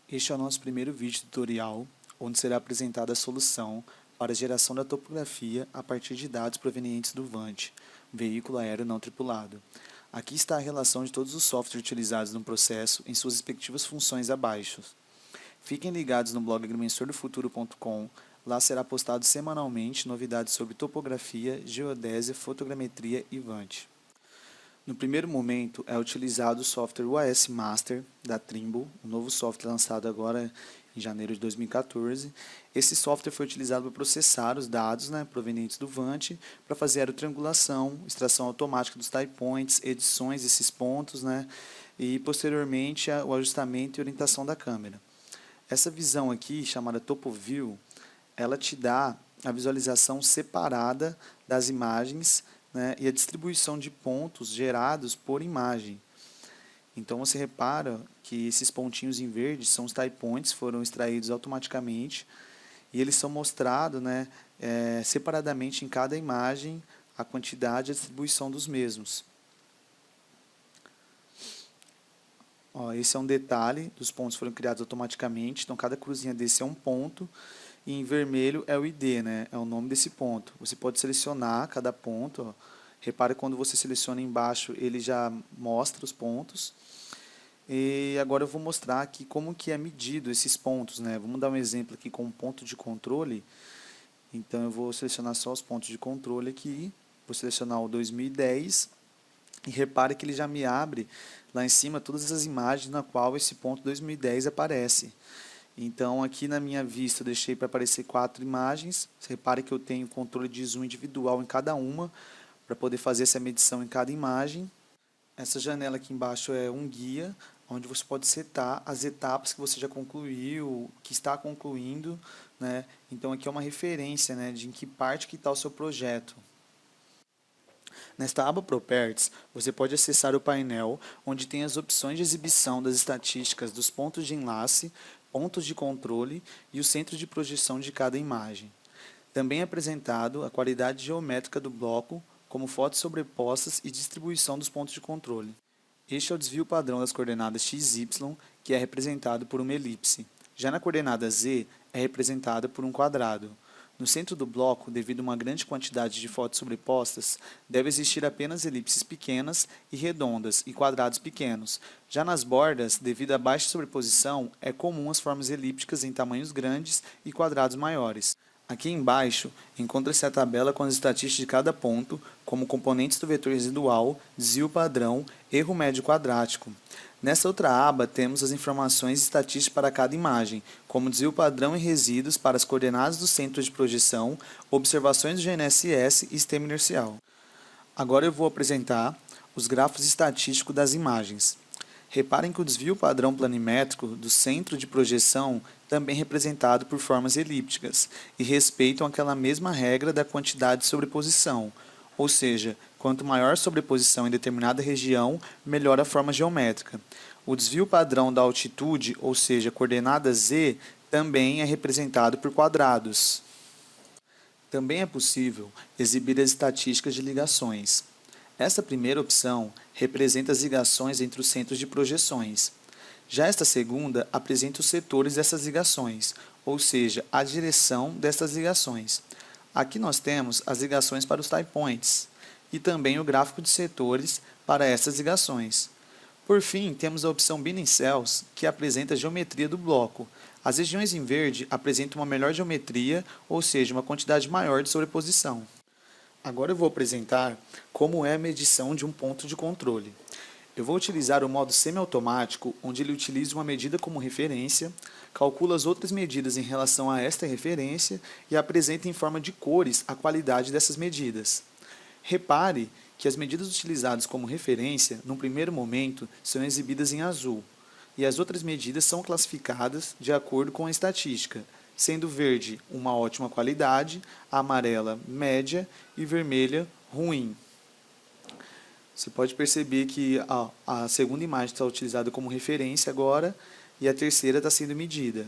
Este é o nosso primeiro vídeo tutorial, onde será apresentada a solução para a geração da topografia a partir de dados provenientes do VANT, veículo aéreo não tripulado. Aqui está a relação de todos os softwares utilizados no processo em suas respectivas funções abaixo. Fiquem ligados no blog agrimensordofuturo.com, lá será postado semanalmente novidades sobre topografia, geodésia, fotogrametria e VANT. No primeiro momento, é utilizado o software UAS Master da Trimble, um novo software lançado agora em janeiro de 2014. Esse software foi utilizado para processar os dados provenientes do VANT, para fazer aerotriangulação, extração automática dos tie points, edições desses pontos, e posteriormente o ajustamento e orientação da câmera. Essa visão aqui, chamada TopoView, ela te dá a visualização separada das imagens, e a distribuição de pontos gerados por imagem. Então você repara que esses pontinhos em verde são os tie points, foram extraídos automaticamente e eles são mostrados separadamente em cada imagem a quantidade e a distribuição dos mesmos. Esse é um detalhe, dos pontos foram criados automaticamente, então cada cruzinha desse é um ponto. E em vermelho é o ID, é o nome desse ponto. Você pode selecionar cada ponto. Repare quando você seleciona embaixo, ele já mostra os pontos. E agora eu vou mostrar aqui como que é medido esses pontos. Vamos dar um exemplo aqui com um ponto de controle. Então eu vou selecionar só os pontos de controle aqui. Vou selecionar o 2010. E repare que ele já me abre lá em cima todas as imagens na qual esse ponto 2010 aparece. Então, aqui na minha vista, eu deixei para aparecer 4 imagens. Você repare que eu tenho controle de zoom individual em cada uma, para poder fazer essa medição em cada imagem. Essa janela aqui embaixo é um guia, onde você pode setar as etapas que você já concluiu, que está concluindo. Então, aqui é uma referência de em que parte que está o seu projeto. Nesta aba Properties, você pode acessar o painel, onde tem as opções de exibição das estatísticas dos pontos de enlace, pontos de controle e o centro de projeção de cada imagem. Também é apresentado a qualidade geométrica do bloco, como fotos sobrepostas e distribuição dos pontos de controle. Este é o desvio padrão das coordenadas x, y, que é representado por uma elipse. Já na coordenada z, é representada por um quadrado. No centro do bloco, devido a uma grande quantidade de fotos sobrepostas, deve existir apenas elipses pequenas e redondas e quadrados pequenos. Já nas bordas, devido à baixa sobreposição, é comum as formas elípticas em tamanhos grandes e quadrados maiores. Aqui embaixo, encontra-se a tabela com as estatísticas de cada ponto, como componentes do vetor residual, desvio padrão, erro médio quadrático. Nessa outra aba, temos as informações estatísticas para cada imagem, como desvio padrão e resíduos para as coordenadas do centro de projeção, observações do GNSS e sistema inercial. Agora eu vou apresentar os gráficos estatísticos das imagens. Reparem que o desvio padrão planimétrico do centro de projeção também é representado por formas elípticas e respeitam aquela mesma regra da quantidade de sobreposição, ou seja, quanto maior a sobreposição em determinada região, melhor a forma geométrica. O desvio padrão da altitude, ou seja, coordenada z, também é representado por quadrados. Também é possível exibir as estatísticas de ligações. Esta primeira opção representa as ligações entre os centros de projeções. Já esta segunda apresenta os setores dessas ligações, ou seja, a direção destas ligações. Aqui nós temos as ligações para os tie points e também o gráfico de setores para essas ligações. Por fim, temos a opção Binning Cells, que apresenta a geometria do bloco. As regiões em verde apresentam uma melhor geometria, ou seja, uma quantidade maior de sobreposição. Agora eu vou apresentar como é a medição de um ponto de controle. Eu vou utilizar o modo semiautomático, onde ele utiliza uma medida como referência, calcula as outras medidas em relação a esta referência e apresenta em forma de cores a qualidade dessas medidas. Repare que as medidas utilizadas como referência, num primeiro momento, são exibidas em azul, e as outras medidas são classificadas de acordo com a estatística, sendo verde uma ótima qualidade, amarela média e vermelha ruim. Você pode perceber que a segunda imagem está utilizada como referência agora e a terceira está sendo medida.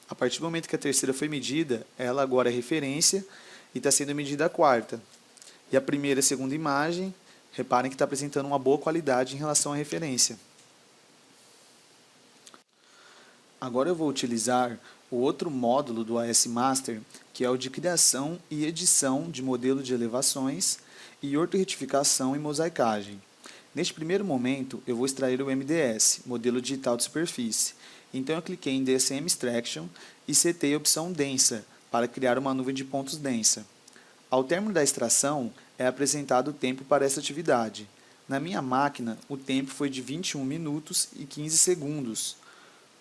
A partir do momento que a terceira foi medida, ela agora é referência e está sendo medida a quarta. E a primeira e a segunda imagem, reparem que está apresentando uma boa qualidade em relação à referência. Agora eu vou utilizar o outro módulo do AS Master, que é o de criação e edição de modelo de elevações e ortoretificação e mosaicagem. Neste primeiro momento, eu vou extrair o MDS, modelo digital de superfície. Então eu cliquei em DSM Extraction e setei a opção densa, para criar uma nuvem de pontos densa. Ao término da extração, é apresentado o tempo para essa atividade. Na minha máquina, o tempo foi de 21 minutos e 15 segundos,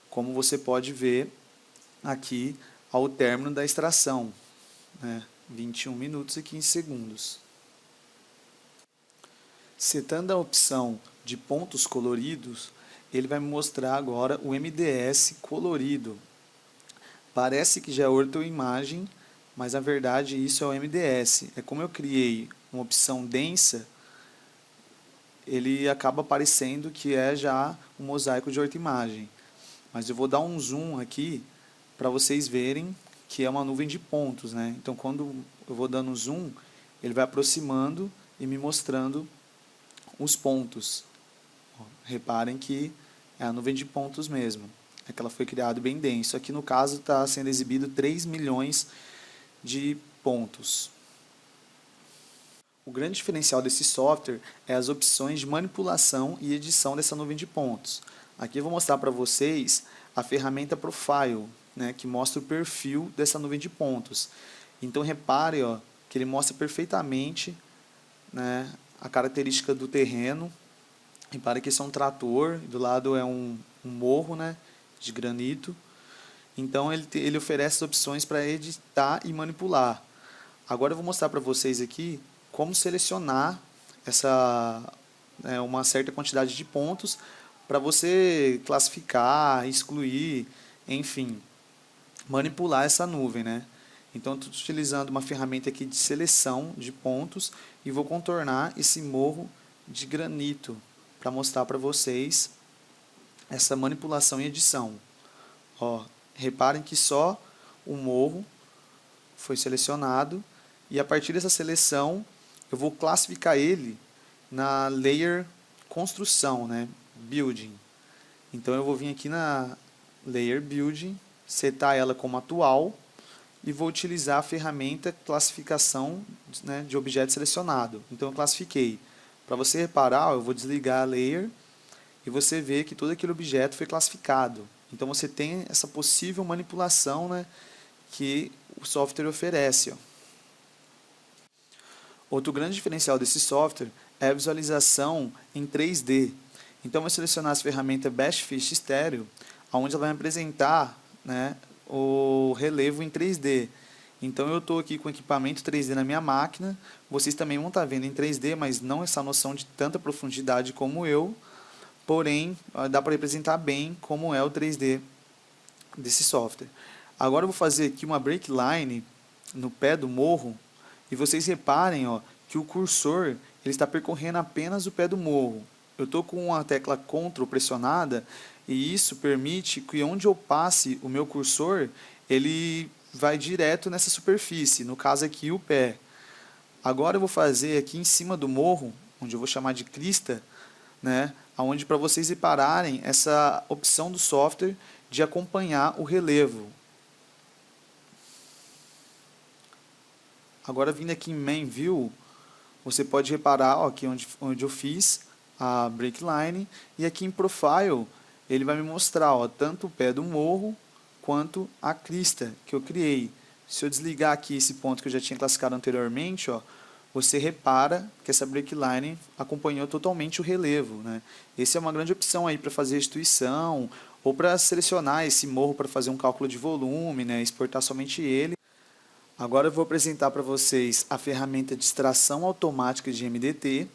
como você pode ver aqui ao término da extração, né? 21 minutos e 15 segundos. Setando a opção de pontos coloridos, ele vai me mostrar agora o MDS colorido. Parece que já é ortoimagem, mas na verdade isso é o MDS. É como eu criei uma opção densa, ele acaba aparecendo que é já um mosaico de ortoimagem. Mas eu vou dar um zoom aqui para vocês verem que é uma nuvem de pontos, né? Então quando eu vou dando zoom, ele vai aproximando e me mostrando os pontos. Ó, reparem que é a nuvem de pontos mesmo. É que ela foi criada bem denso. Aqui no caso está sendo exibido 3 milhões de pontos. O grande diferencial desse software é as opções de manipulação e edição dessa nuvem de pontos. Aqui eu vou mostrar para vocês a ferramenta Profile, né, que mostra o perfil dessa nuvem de pontos. Então repare, ó, que ele mostra perfeitamente, né, a característica do terreno. Repare que esse é um trator, do lado é um morro, né, de granito. Então ele oferece opções para editar e manipular. Agora eu vou mostrar para vocês aqui como selecionar uma certa quantidade de pontos para você classificar, excluir, enfim, manipular essa nuvem, né? Então estou utilizando uma ferramenta aqui de seleção de pontos e vou contornar esse morro de granito para mostrar para vocês essa manipulação e edição. Ó, reparem que só o morro foi selecionado e a partir dessa seleção eu vou classificar ele na layer construção, né? Building. Então eu vou vir aqui na layer Building, setar ela como atual e vou utilizar a ferramenta classificação, né, de objeto selecionado. Então eu classifiquei. Para você reparar, eu vou desligar a layer e você vê que todo aquele objeto foi classificado. Então você tem essa possível manipulação, né, que o software oferece. Ó. Outro grande diferencial desse software é a visualização em 3D. Então eu vou selecionar as ferramentas Best Fish Stereo, onde ela vai me apresentar, né, o relevo em 3D. Então eu estou aqui com equipamento 3D na minha máquina, vocês também vão estar vendo em 3D, mas não essa noção de tanta profundidade como eu, porém dá para representar bem como é o 3D desse software. Agora eu vou fazer aqui uma break line no pé do morro, e vocês reparem, ó, que o cursor ele está percorrendo apenas o pé do morro. Eu estou com a tecla Ctrl pressionada e isso permite que onde eu passe o meu cursor, ele vai direto nessa superfície, no caso aqui o pé. Agora eu vou fazer aqui em cima do morro, onde eu vou chamar de crista, né, onde para vocês repararem essa opção do software de acompanhar o relevo. Agora vindo aqui em Main View, você pode reparar ó, aqui onde eu fiz a break line, e aqui em Profile ele vai me mostrar ó, tanto o pé do morro quanto a crista que eu criei. Se eu desligar aqui esse ponto que eu já tinha classificado anteriormente, ó, você repara que essa break line acompanhou totalmente o relevo, né? Essa é uma grande opção aí para fazer restituição ou para selecionar esse morro para fazer um cálculo de volume, né? Exportar somente ele. Agora eu vou apresentar para vocês a ferramenta de extração automática de MDT.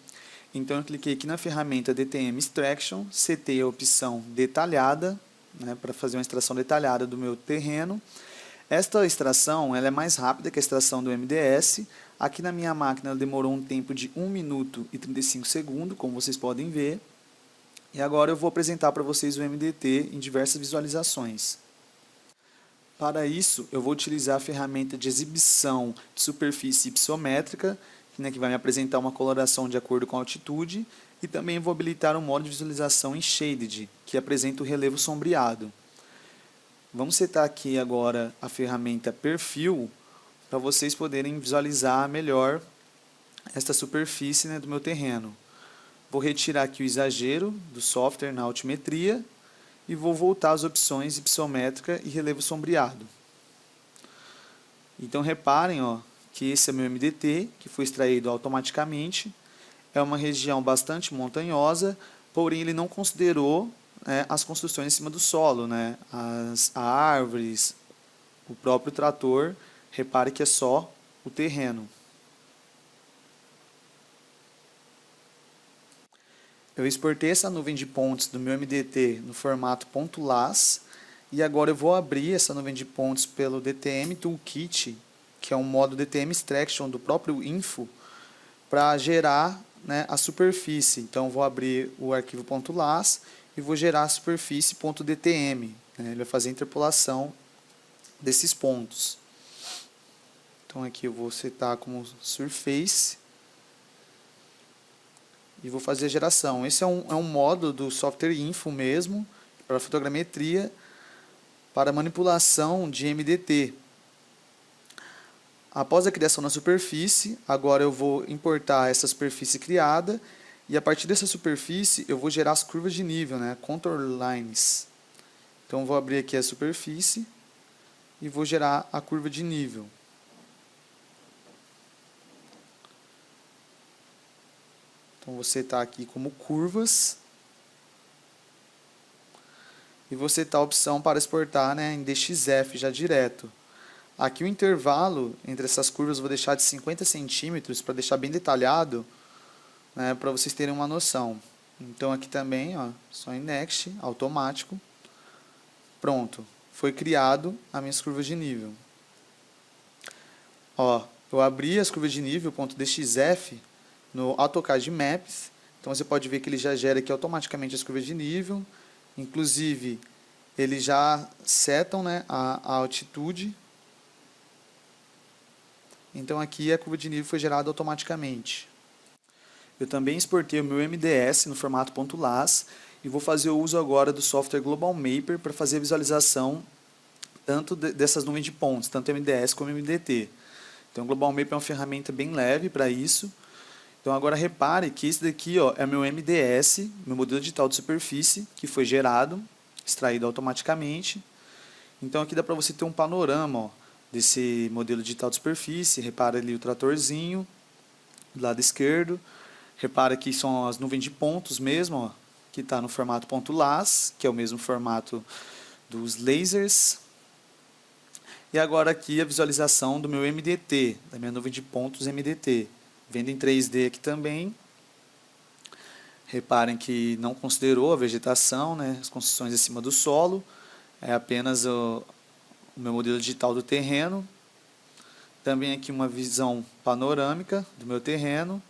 Então eu cliquei aqui na ferramenta DTM Extraction, setei a opção detalhada, né, para fazer uma extração detalhada do meu terreno. Esta extração ela é mais rápida que a extração do MDS. Aqui na minha máquina ela demorou um tempo de 1 minuto e 35 segundos, como vocês podem ver. E agora eu vou apresentar para vocês o MDT em diversas visualizações. Para isso, eu vou utilizar a ferramenta de exibição de superfície ipsométrica, né, que vai me apresentar uma coloração de acordo com a altitude, e também vou habilitar o modo de visualização em Shaded, que apresenta o relevo sombreado. Vamos setar aqui agora a ferramenta Perfil, para vocês poderem visualizar melhor esta superfície, né, do meu terreno. Vou retirar aqui o exagero do software na altimetria e vou voltar às opções hipermétrica e relevo sombreado. Então reparem, ó, que esse é meu MDT, que foi extraído automaticamente. É uma região bastante montanhosa, porém ele não considerou, né, as construções em cima do solo, né, as árvores, o próprio trator. Repare que é só o terreno. Eu exportei essa nuvem de pontos do meu MDT no formato .las e agora eu vou abrir essa nuvem de pontos pelo DTM Toolkit, que é um modo DTM Extraction do próprio Info, para gerar, né, a superfície. Então, eu vou abrir o arquivo .las e vou gerar a superfície .dtm. Né, ele vai fazer a interpolação desses pontos. Então, aqui eu vou setar como Surface e vou fazer a geração. Esse é um modo do software Info mesmo, para fotogrametria, para manipulação de MDT. Após a criação da superfície, agora eu vou importar essa superfície criada e a partir dessa superfície eu vou gerar as curvas de nível, né, contour lines. Então eu vou abrir aqui a superfície e vou gerar a curva de nível. Então você está aqui como curvas e você está a opção para exportar, né, em DXF já direto. Aqui o intervalo entre essas curvas eu vou deixar de 50 centímetros para deixar bem detalhado, né, para vocês terem uma noção. Então aqui também, ó, só em Next, automático. Pronto, foi criado as minhas curvas de nível. Ó, eu abri as curvas de nível .dxf no AutoCAD Maps, então você pode ver que ele já gera aqui automaticamente as curvas de nível, inclusive eles já setam, né, a altitude. Então aqui a curva de nível foi gerada automaticamente. Eu também exportei o meu MDS no formato .las e vou fazer o uso agora do software Global Mapper para fazer a visualização tanto dessas nuvens de pontos, tanto MDS como MDT. Então o Global Mapper é uma ferramenta bem leve para isso. Então agora repare que esse daqui, ó, é meu MDS, meu modelo digital de superfície, que foi gerado, extraído automaticamente. Então aqui dá para você ter um panorama, ó, desse modelo digital de superfície. Repara ali o tratorzinho do lado esquerdo. Repara que são as nuvens de pontos mesmo, ó, que está no formato .las, que é o mesmo formato dos lasers. E agora aqui a visualização do meu MDT, da minha nuvem de pontos MDT. Vendo em 3D aqui também. Reparem que não considerou a vegetação, né, as construções acima do solo. É apenas o meu modelo digital do terreno. Também aqui uma visão panorâmica do meu terreno.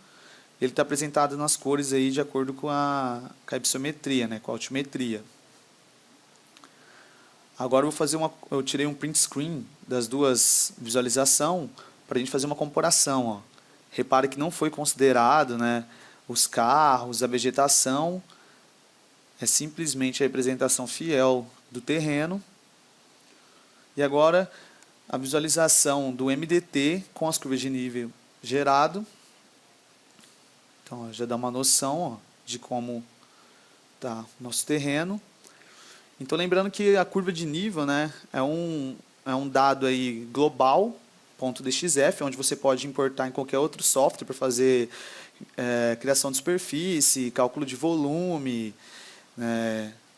Ele está apresentado nas cores aí de acordo com a hypsometria, né, com a altimetria. Agora eu tirei um print screen das duas visualizações para a gente fazer uma comparação. Ó. Repare que não foi considerado, né, os carros, a vegetação. É simplesmente a representação fiel do terreno. E agora a visualização do MDT com as curvas de nível gerado. Então, ó, já dá uma noção, ó, de como está o nosso terreno. Então, lembrando que a curva de nível, né, é um dado aí global, .dxf, onde você pode importar em qualquer outro software para fazer criação de superfície, cálculo de volume,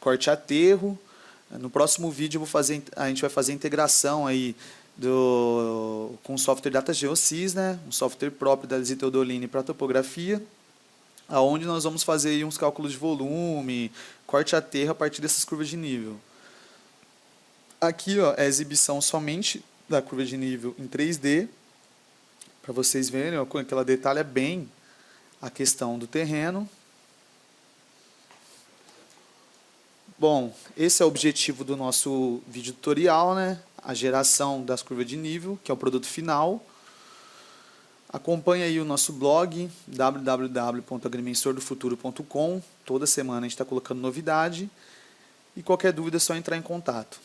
corte aterro. No próximo vídeo a gente vai fazer a integração aí com o software DataGeosys, né, um software próprio da Zita Teodoline para topografia, aonde nós vamos fazer aí uns cálculos de volume, corte aterro a partir dessas curvas de nível. Aqui, ó, é a exibição somente da curva de nível em 3D, para vocês verem, ó, como ela detalha bem a questão do terreno. Bom, esse é o objetivo do nosso vídeo tutorial, né? A geração das curvas de nível, que é o produto final. Acompanhe aí o nosso blog, www.agrimensordofuturo.com. Toda semana a gente está colocando novidade. E qualquer dúvida é só entrar em contato.